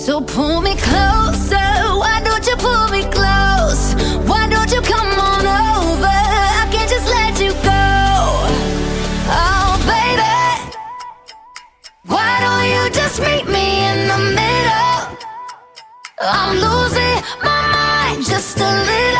So pull me closer, why don't you pull me close? Why don't you come on over? I can't just let you go. Oh baby, why don't you just meet me in the middle? I'm losing my mind just a little.